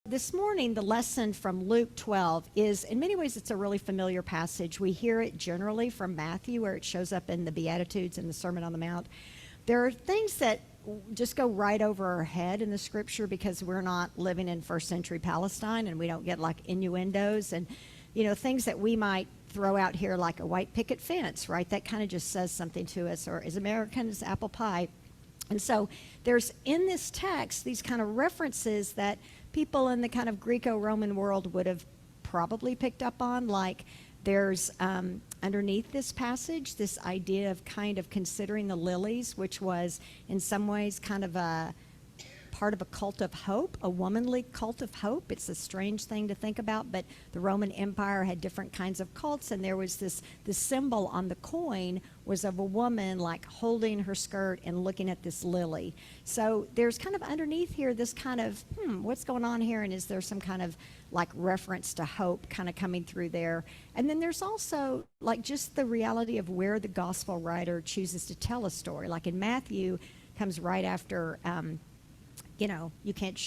This morning, the lesson from Luke 12 is, in many ways, it's a really familiar passage. We hear it generally from Matthew, where it shows up in the Beatitudes and the Sermon on the Mount. There are things that just go right over our head in the scripture because we're not living in first century Palestine and we don't get like innuendos and, things that we might throw out here like a white picket fence, right? That kind of just says something to us, or as Americans, apple pie. And so there's in this text these kind of references that people in the kind of Greco-Roman world would have probably picked up on, like there's underneath this passage this idea of kind of considering the lilies, which was in some ways kind of a part of a cult of hope, a womanly cult of hope. It's a strange thing to think about, but the Roman Empire had different kinds of cults, and there was this symbol on the coin was of a woman like holding her skirt and looking at this lily. So there's kind of underneath here this kind of, what's going on here, and is there some kind of like reference to hope kind of coming through there? And then there's also like just the reality of where the gospel writer chooses to tell a story. Like in Matthew, comes right after you can't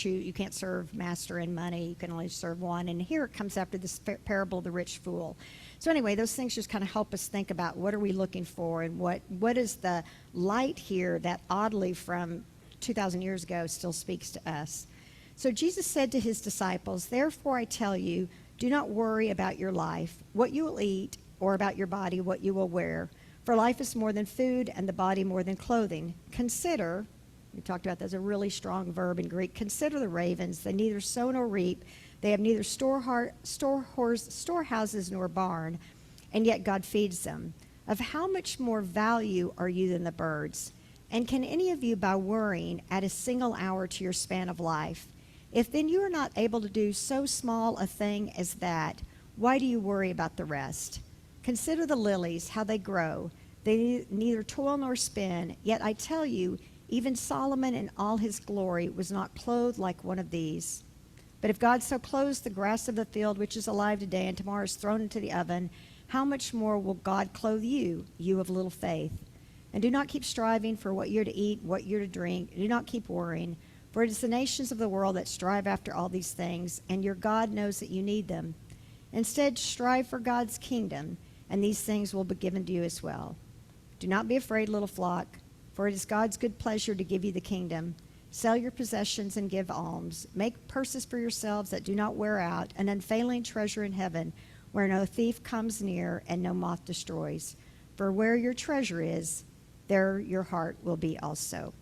serve master and money, you can only serve one. And here it comes after this parable of the rich fool. So anyway, those things just kind of help us think about what are we looking for, and what is the light here that oddly from 2,000 years ago still speaks to us. So Jesus said to his disciples, "Therefore I tell you, do not worry about your life, what you will eat, or about your body, what you will wear. For life is more than food, and the body more than clothing. Consider," we talked about that's a really strong verb in Greek, "consider the ravens. They neither sow nor reap. They have neither storehouses nor barn, and yet God feeds them. Of how much more value are you than the birds? And can any of you, by worrying, add a single hour to your span of life? If then you are not able to do so small a thing as that, why do you worry about the rest? Consider the lilies, how they grow. They neither toil nor spin. Yet I tell you, even Solomon in all his glory was not clothed like one of these. But if God so clothes the grass of the field, which is alive today and tomorrow is thrown into the oven, how much more will God clothe you, you of little faith? And do not keep striving for what you're to eat, what you're to drink. Do not keep worrying, for it is the nations of the world that strive after all these things, and your God knows that you need them. Instead, strive for God's kingdom, and these things will be given to you as well. Do not be afraid, little flock, for it is God's good pleasure to give you the kingdom. Sell your possessions and give alms. Make purses for yourselves that do not wear out, an unfailing treasure in heaven, where no thief comes near and no moth destroys. For where your treasure is, there your heart will be also."